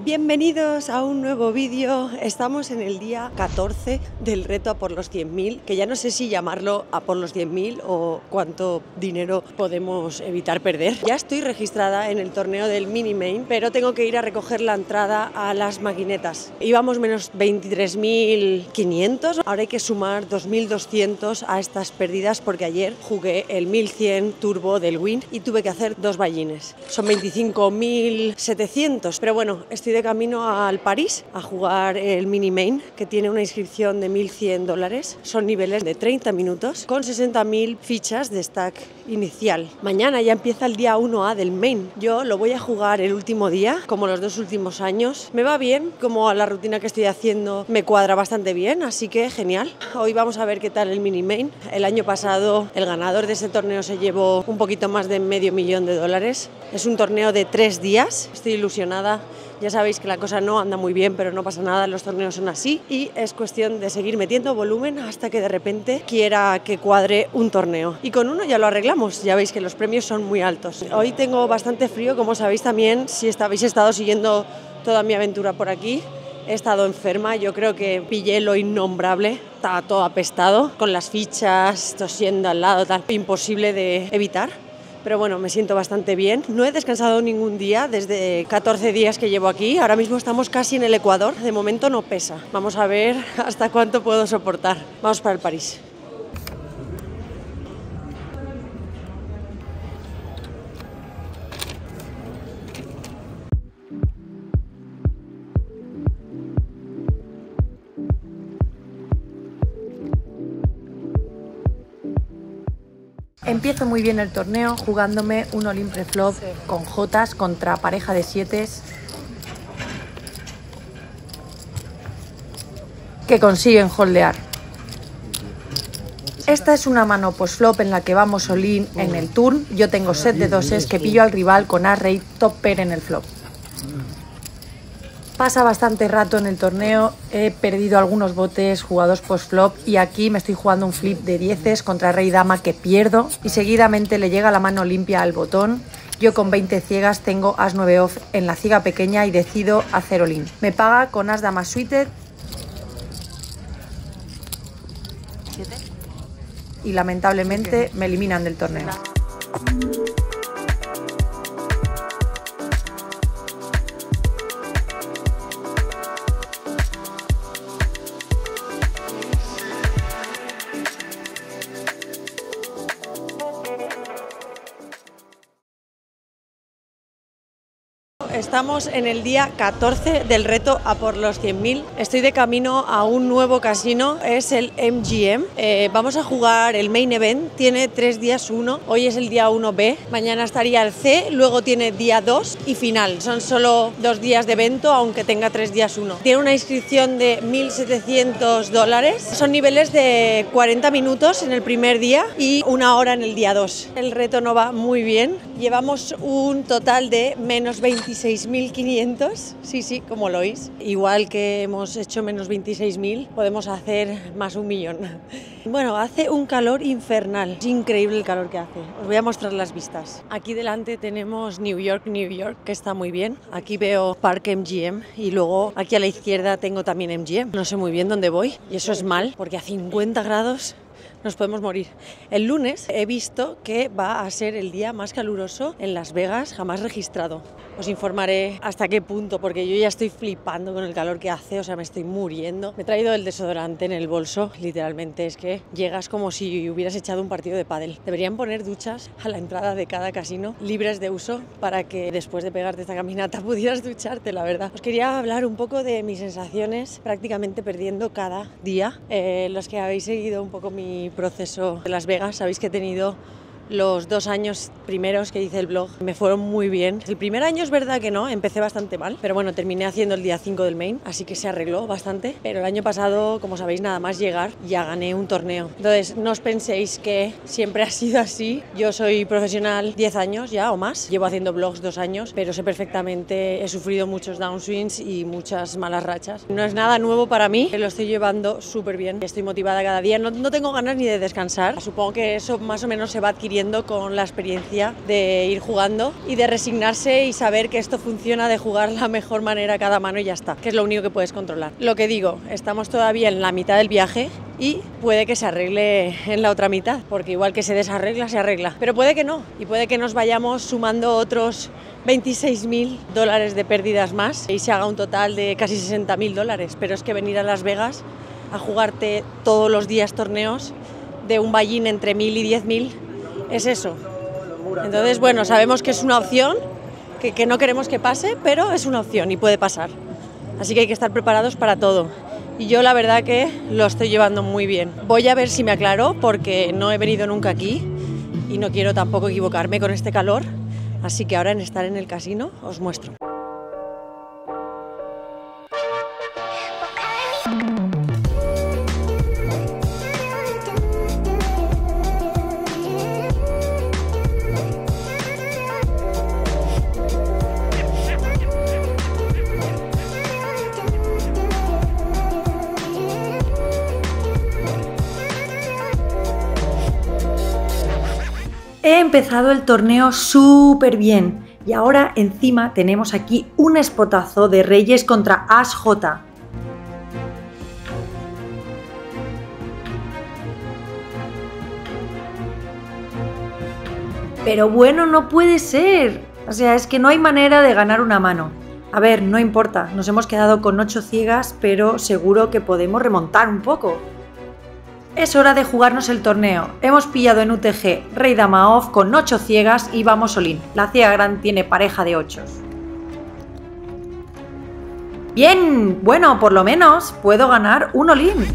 Bienvenidos a un nuevo vídeo. Estamos en el día 14 del reto a por los 100.000, que ya no sé si llamarlo a por los 100.000 o cuánto dinero podemos evitar perder. Ya estoy registrada en el torneo del Mini Main, pero tengo que ir a recoger la entrada a las maquinetas. Íbamos menos 23.500, ahora hay que sumar 2.200 a estas pérdidas porque ayer jugué el 1100 turbo del Win y tuve que hacer dos ballines. Son 25.700, pero bueno, estoy de camino al París a jugar el Mini Main, que tiene una inscripción de $1.100. Son niveles de 30 minutos con 60.000 fichas de stack inicial. Mañana ya empieza el día 1A del Main. Yo lo voy a jugar el último día, como los dos últimos años. Me va bien, como la rutina que estoy haciendo me cuadra bastante bien, así que genial. Hoy vamos a ver qué tal el Mini Main. El año pasado el ganador de ese torneo se llevó un poquito más de $500.000. Es un torneo de 3 días. Estoy ilusionada. Ya sabéis que la cosa no anda muy bien, pero no pasa nada, los torneos son así y es cuestión de seguir metiendo volumen hasta que de repente quiera que cuadre un torneo. Y con uno ya lo arreglamos, ya veis que los premios son muy altos. Hoy tengo bastante frío, como sabéis también, si habéis estado siguiendo toda mi aventura por aquí. He estado enferma, yo creo que pillé lo innombrable, estaba todo apestado, con las fichas, tosiendo al lado, tal, imposible de evitar. Pero bueno, me siento bastante bien. No he descansado ningún día desde 14 días que llevo aquí. Ahora mismo estamos casi en el Ecuador. De momento no pesa. Vamos a ver hasta cuánto puedo soportar. Vamos para el París. Empiezo muy bien el torneo jugándome un all-in preflop con jotas contra pareja de 7 que consiguen holdear. Esta es una mano post-flop en la que vamos all-in en el turn. Yo tengo set de 2 que pillo al rival con as-rey top pair en el flop. Pasa bastante rato en el torneo, he perdido algunos botes jugados post-flop y aquí me estoy jugando un flip de 10 contra rey dama que pierdo y seguidamente le llega la mano limpia al botón. Yo con 20 ciegas tengo as 9 off en la ciega pequeña y decido hacer all-in. Me paga con as dama suited y lamentablemente me eliminan del torneo. Estamos en el día 14 del reto a por los 100.000. Estoy de camino a un nuevo casino, es el MGM. Vamos a jugar el Main Event, tiene 3 días 1. Hoy es el día 1B, mañana estaría el C, luego tiene día 2 y final. Son solo 2 días de evento, aunque tenga 3 días 1. Tiene una inscripción de $1.700. Son niveles de 40 minutos en el primer día y 1 hora en el día 2. El reto no va muy bien. Llevamos un total de menos 26.500, sí, como lo oís. Igual que hemos hecho menos 26.000, podemos hacer más 1.000.000. Bueno, hace un calor infernal, es increíble el calor que hace. Os voy a mostrar las vistas. Aquí delante tenemos New York, que está muy bien. Aquí veo Park MGM y luego aquí a la izquierda tengo también MGM. No sé muy bien dónde voy y eso es mal porque a 50 grados nos podemos morir. El lunes he visto que va a ser el día más caluroso en Las Vegas jamás registrado. Os informaré hasta qué punto, porque yo ya estoy flipando con el calor que hace, o sea, me estoy muriendo. Me he traído el desodorante en el bolso, literalmente es que llegas como si hubieras echado un partido de pádel. Deberían poner duchas a la entrada de cada casino libres de uso para que después de pegarte esta caminata pudieras ducharte, la verdad. Os quería hablar un poco de mis sensaciones prácticamente perdiendo cada día. Los que habéis seguido un poco mi proceso de Las Vegas, sabéis que he tenido Los 2 años primeros que hice el blog me fueron muy bien. El primer año es verdad que no, empecé bastante mal, pero bueno, terminé haciendo el día 5 del Main, así que se arregló bastante. Pero el año pasado, como sabéis, nada más llegar ya gané un torneo. Entonces no os penséis que siempre ha sido así. Yo soy profesional 10 años ya o más, llevo haciendo blogs 2 años, pero sé perfectamente, he sufrido muchos downswings y muchas malas rachas. No es nada nuevo para mí, lo estoy llevando súper bien, estoy motivada cada día, no tengo ganas ni de descansar. Supongo que eso más o menos se va adquiriendo adquiriendo con la experiencia de ir jugando y de resignarse y saber que esto funciona, de jugar la mejor manera cada mano y ya está, que es lo único que puedes controlar. Lo que digo, estamos todavía en la mitad del viaje y puede que se arregle en la otra mitad, porque igual que se desarregla, se arregla. Pero puede que no, y puede que nos vayamos sumando otros $26.000 de pérdidas más y se haga un total de casi $60.000. Pero es que venir a Las Vegas a jugarte todos los días torneos de un buy-in entre 1.000 y 10.000 es eso. Entonces, bueno, sabemos que es una opción, que no queremos que pase, pero es una opción y puede pasar. Así que hay que estar preparados para todo. Y yo la verdad que lo estoy llevando muy bien. Voy a ver si me aclaro porque no he venido nunca aquí y no quiero tampoco equivocarme con este calor. Así que ahora en estar en el casino os muestro. He empezado el torneo súper bien y ahora encima tenemos aquí un espotazo de Reyes contra As-J. Pero bueno, no puede ser. O sea, es que no hay manera de ganar una mano. A ver, no importa, nos hemos quedado con 8 ciegas, pero seguro que podemos remontar un poco. Es hora de jugarnos el torneo. Hemos pillado en UTG Rey Dama Off con 8 ciegas y vamos all-in. La ciega gran tiene pareja de 8. Bien, bueno, por lo menos puedo ganar un all-in.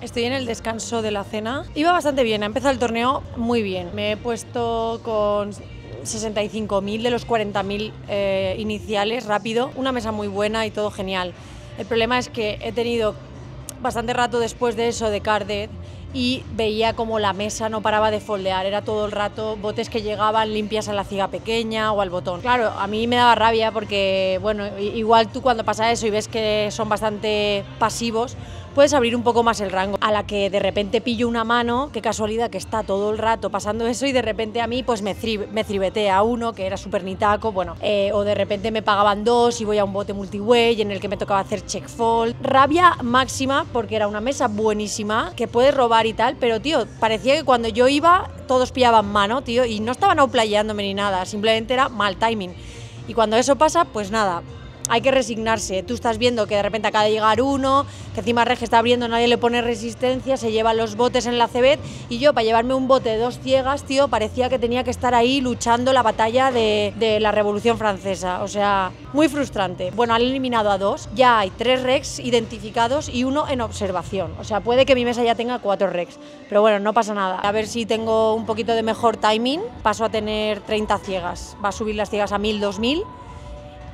Estoy en el descanso de la cena. Iba bastante bien, ha empezado el torneo muy bien. Me he puesto con 65.000 de los 40.000 iniciales, rápido. Una mesa muy buena y todo genial. El problema es que he tenido bastante rato después de eso de carded y veía como la mesa no paraba de foldear, era todo el rato botes que llegaban limpias a la ciega pequeña o al botón. Claro, a mí me daba rabia porque, bueno, igual tú cuando pasa eso y ves que son bastante pasivos, puedes abrir un poco más el rango. A la que de repente pillo una mano, qué casualidad que está todo el rato pasando eso y de repente a mí pues me tribetea uno que era súper nitaco, bueno, o de repente me pagaban 2 y voy a un bote multiway en el que me tocaba hacer check fold. Rabia máxima porque era una mesa buenísima que puedes robar y tal, pero tío, parecía que cuando yo iba todos pillaban mano, tío, y no estaban outplayándome ni nada, simplemente era mal timing. Y cuando eso pasa, pues nada, hay que resignarse. Tú estás viendo que de repente acaba de llegar uno, que encima Reg está abriendo, nadie le pone resistencia, se lleva los botes en la cebet y yo para llevarme un bote de 2 ciegas, tío, parecía que tenía que estar ahí luchando la batalla de la Revolución Francesa, o sea, muy frustrante. Bueno, han eliminado a 2, ya hay 3 Regs identificados y 1 en observación, o sea, puede que mi mesa ya tenga 4 Regs, pero bueno, no pasa nada. A ver si tengo un poquito de mejor timing, paso a tener 30 ciegas, va a subir las ciegas a 1000, 2000.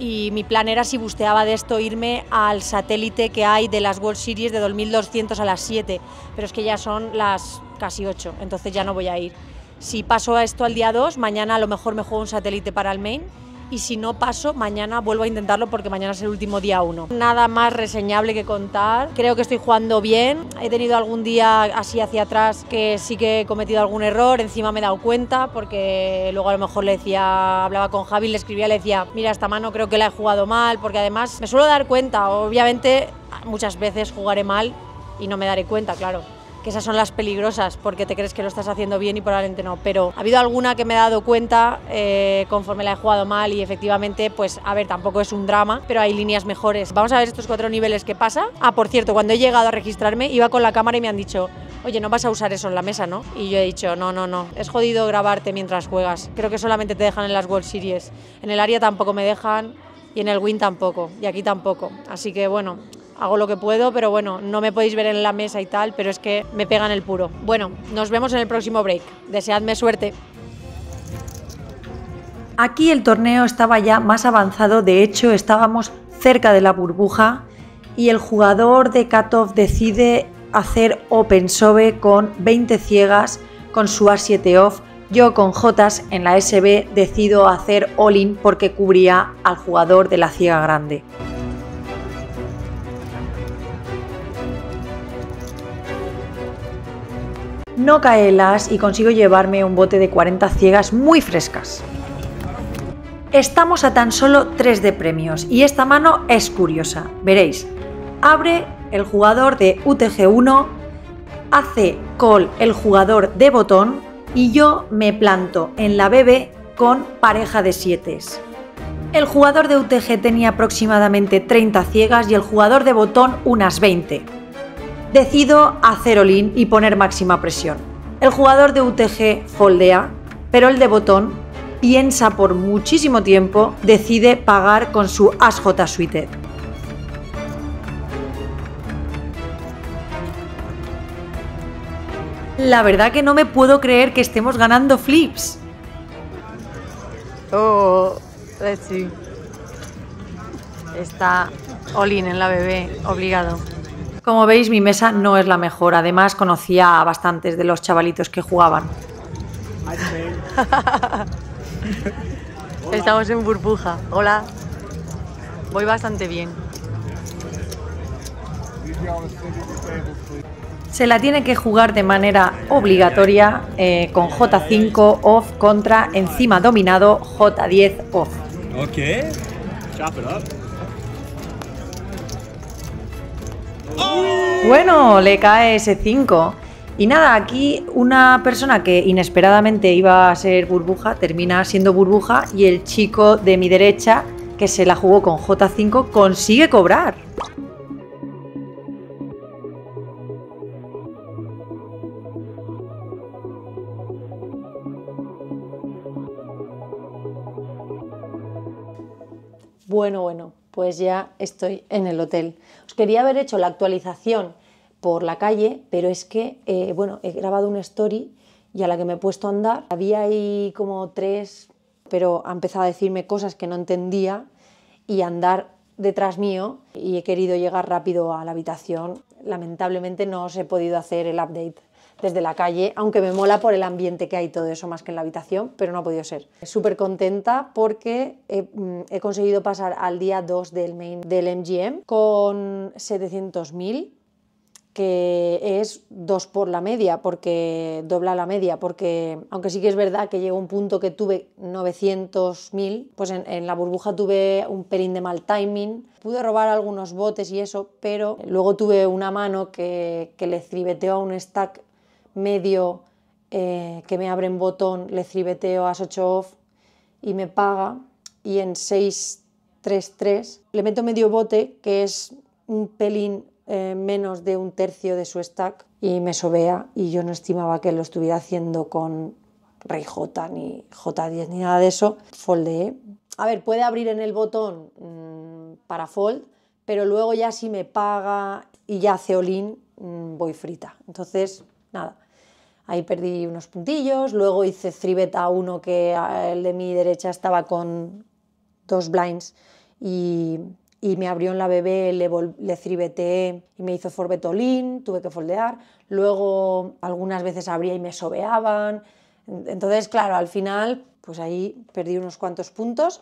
Y mi plan era, si busteaba de esto, irme al satélite que hay de las World Series de 2200 a las 7, pero es que ya son las casi 8, entonces ya no voy a ir. Si paso a esto al día 2, mañana a lo mejor me juego un satélite para el main, y si no paso, mañana vuelvo a intentarlo porque mañana es el último día 1. Nada más reseñable que contar, creo que estoy jugando bien, he tenido algún día así hacia atrás que sí que he cometido algún error, encima me he dado cuenta porque luego a lo mejor le decía, hablaba con Javi, le escribía, le decía, mira, esta mano creo que la he jugado mal, porque además me suelo dar cuenta, obviamente muchas veces jugaré mal y no me daré cuenta, claro, que esas son las peligrosas porque te crees que lo estás haciendo bien y probablemente no, pero ha habido alguna que me he dado cuenta conforme la he jugado mal y efectivamente, pues a ver, tampoco es un drama, pero hay líneas mejores. Vamos a ver estos 4 niveles que pasa. Ah, por cierto, cuando he llegado a registrarme iba con la cámara y me han dicho, oye, no vas a usar eso en la mesa, ¿no? Y yo he dicho, no, es jodido grabarte mientras juegas, creo que solamente te dejan en las World Series, en el área tampoco me dejan y en el Win tampoco, y aquí tampoco, así que bueno, hago lo que puedo, pero bueno, no me podéis ver en la mesa y tal, pero es que me pegan el puro. Bueno, nos vemos en el próximo break. Deseadme suerte. Aquí el torneo estaba ya más avanzado, de hecho estábamos cerca de la burbuja y el jugador de cutoff decide hacer open shove con 20 ciegas con su A7 off Yo con Jotas en la SB decido hacer all-in porque cubría al jugador de la ciega grande. No cae el as y consigo llevarme un bote de 40 ciegas muy frescas. Estamos a tan solo 3 de premios y esta mano es curiosa. Veréis, abre el jugador de UTG1, hace call el jugador de botón y yo me planto en la BB con pareja de 7. El jugador de UTG tenía aproximadamente 30 ciegas y el jugador de botón unas 20. Decido hacer all-in y poner máxima presión. El jugador de UTG foldea, pero el de botón piensa por muchísimo tiempo, decide pagar con su As-J suited. La verdad que no me puedo creer que estemos ganando flips. Oh, let's see. Está all-in en la bebé, obligado. Como veis, mi mesa no es la mejor. Además, conocía a bastantes de los chavalitos que jugaban. Estamos en burbuja. Hola. Voy bastante bien. Se la tiene que jugar de manera obligatoria con J5 off contra encima dominado J10 off. Ok. Chop it up. Bueno, le cae ese 5. Y nada, aquí una persona que inesperadamente iba a ser burbuja termina siendo burbuja y el chico de mi derecha, que se la jugó con J5, consigue cobrar. Bueno, pues ya estoy en el hotel. Os quería haber hecho la actualización por la calle, pero es que, he grabado una story y a la que me he puesto a andar, había ahí como 3, pero ha empezado a decirme cosas que no entendía y andar detrás mío y he querido llegar rápido a la habitación. Lamentablemente no os he podido hacer el update desde la calle, aunque me mola por el ambiente que hay todo eso más que en la habitación, pero no ha podido ser. Súper contenta porque he conseguido pasar al día 2 del main del MGM con 700.000, que es 2 por la media, porque dobla la media, porque aunque sí que es verdad que llegó un punto que tuve 900.000, pues en la burbuja tuve un pelín de mal timing, pude robar algunos botes y eso, pero luego tuve una mano que le threebeteo a un stack medio que me abre en botón, le threebeteo a 8 off y me paga, y en 6-3-3 le meto medio bote, que es un pelín menos de un tercio de su stack, y me sobea, y yo no estimaba que lo estuviera haciendo con Rey J ni J10 ni nada de eso. Foldeé. A ver, puede abrir en el botón para fold, pero luego ya si me paga y ya hace all-in, voy frita. Entonces, nada, ahí perdí unos puntillos. Luego hice 3-bet a uno que el de mi derecha estaba con 2 blinds y me abrió en la BB, le 3-beteé y me hizo 4-bet all-in, tuve que foldear. Luego algunas veces abría y me sobeaban. Entonces, claro, al final, pues ahí perdí unos cuantos puntos.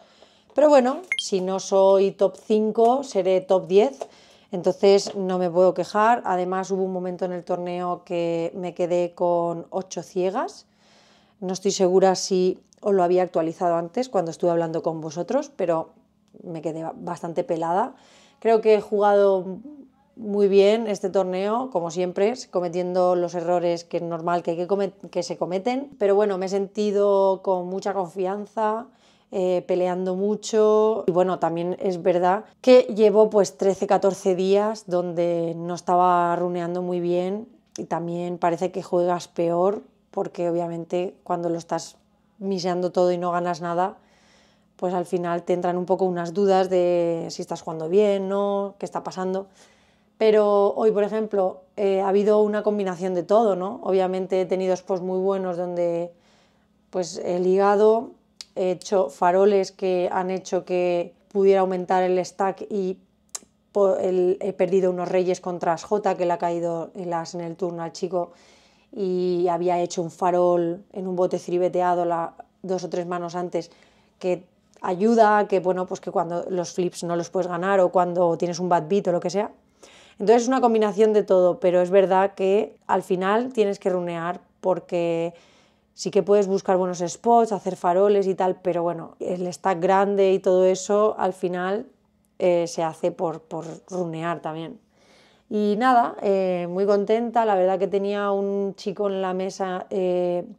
Pero bueno, si no soy top 5, seré top 10. Entonces no me puedo quejar. Además hubo un momento en el torneo que me quedé con 8 ciegas. No estoy segura si os lo había actualizado antes cuando estuve hablando con vosotros, pero me quedé bastante pelada. Creo que he jugado muy bien este torneo, como siempre, cometiendo los errores que es normal que se cometen. Pero bueno, me he sentido con mucha confianza, peleando mucho, y bueno, también es verdad que llevo pues 13-14 días donde no estaba runeando muy bien, y también parece que juegas peor, porque obviamente cuando lo estás miseando todo y no ganas nada, pues al final te entran un poco unas dudas de si estás jugando bien, ¿no? ¿Qué está pasando? Pero hoy, por ejemplo, ha habido una combinación de todo, ¿no? Obviamente he tenido spots muy buenos donde pues he ligado, he hecho faroles que han hecho que pudiera aumentar el stack, y he perdido unos reyes contra As-J, que le ha caído el as en el turno al chico, y había hecho un farol en un bote threebeteado 2 o 3 manos antes, que ayuda a que, bueno, pues que cuando los flips no los puedes ganar o cuando tienes un bad beat o lo que sea. Entonces es una combinación de todo, pero es verdad que al final tienes que runear porque sí que puedes buscar buenos spots, hacer faroles y tal, pero bueno, el stack grande y todo eso al final se hace por runear también. Y nada, muy contenta, la verdad que tenía un chico en la mesa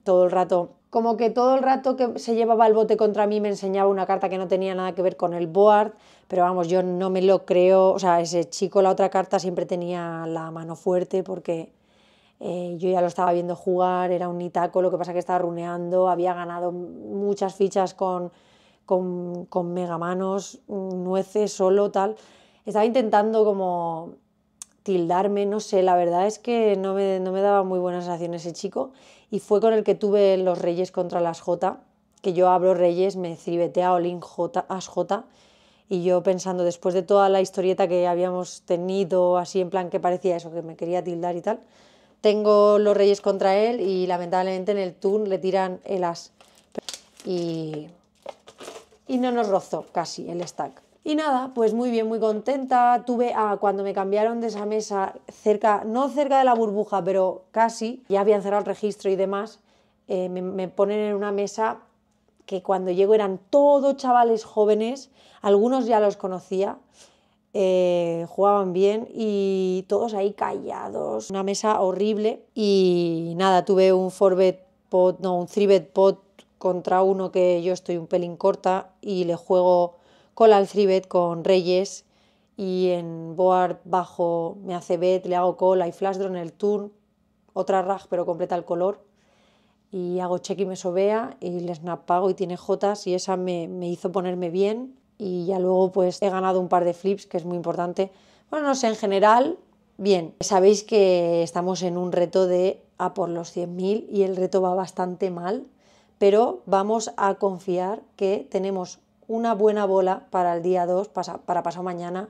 todo el rato, como que todo el rato que se llevaba el bote contra mí me enseñaba una carta que no tenía nada que ver con el board, pero vamos, yo no me lo creo, o sea, ese chico la otra carta siempre tenía la mano fuerte porque yo ya lo estaba viendo jugar, era un Nitaco, lo que pasa que estaba runeando, había ganado muchas fichas con megamanos, nueces solo, tal. Estaba intentando como tildarme, no sé, la verdad es que no me daba muy buena sensación ese chico y fue con el que tuve los reyes contra las J, que yo abro reyes, me threebetea all-in as J y yo pensando después de toda la historieta que habíamos tenido, así en plan que parecía eso, que me quería tildar y tal, tengo los reyes contra él y lamentablemente en el turn le tiran el as y no nos rozó casi el stack. Y nada, pues muy bien, muy contenta. Tuve cuando me cambiaron de esa mesa, no cerca de la burbuja, pero casi, ya habían cerrado el registro y demás, me ponen en una mesa que cuando llego eran todos chavales jóvenes, algunos ya los conocía, jugaban bien y todos ahí callados, una mesa horrible y nada, tuve un 3-bet pot contra uno que yo estoy un pelín corta y le juego cola al 3-bet con reyes y en board bajo me hace bet, le hago cola y flash draw en el turn, otra rag pero completa el color y hago check y me sobea y le snap pago y tiene jotas y esa me hizo ponerme bien y ya luego pues he ganado un par de flips que es muy importante. Bueno, no sé, en general, bien. Sabéis que estamos en un reto de a por los 100.000 y el reto va bastante mal, pero vamos a confiar que tenemos una buena bola para el día 2, para pasado mañana,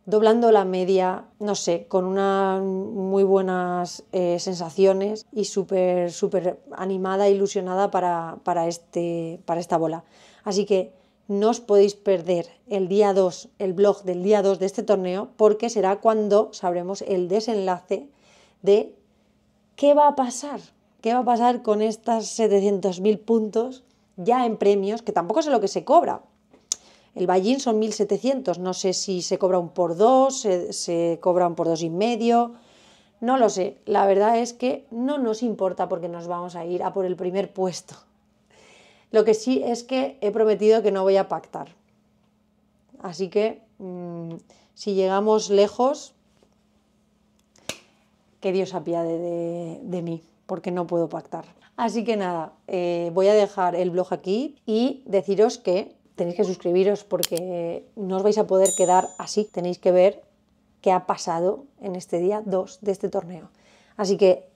doblando la media, no sé, con unas muy buenas sensaciones y súper animada e ilusionada para esta bola. Así que no os podéis perder el día 2, el vlog del día 2 de este torneo, porque será cuando sabremos el desenlace de qué va a pasar. ¿Qué va a pasar con estas 700.000 puntos ya en premios? Que tampoco sé lo que se cobra. El buy-in son 1.700, no sé si se cobra un por 2, se cobra un por 2,5, no lo sé. La verdad es que no nos importa porque nos vamos a ir a por el primer puesto. Lo que sí es que he prometido que no voy a pactar. Así que si llegamos lejos, que Dios se apiade de mí, porque no puedo pactar. Así que nada, voy a dejar el blog aquí y deciros que tenéis que suscribiros porque no os vais a poder quedar así. Tenéis que ver qué ha pasado en este día 2 de este torneo. Así que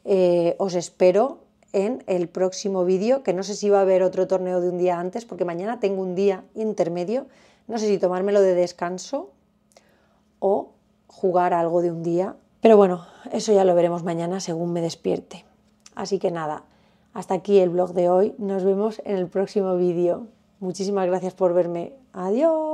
os espero en el próximo vídeo, que no sé si va a haber otro torneo de un día antes, porque mañana tengo un día intermedio. No sé si tomármelo de descanso o jugar algo de un día. Pero bueno, eso ya lo veremos mañana según me despierte. Así que nada, hasta aquí el vlog de hoy. Nos vemos en el próximo vídeo. Muchísimas gracias por verme. Adiós.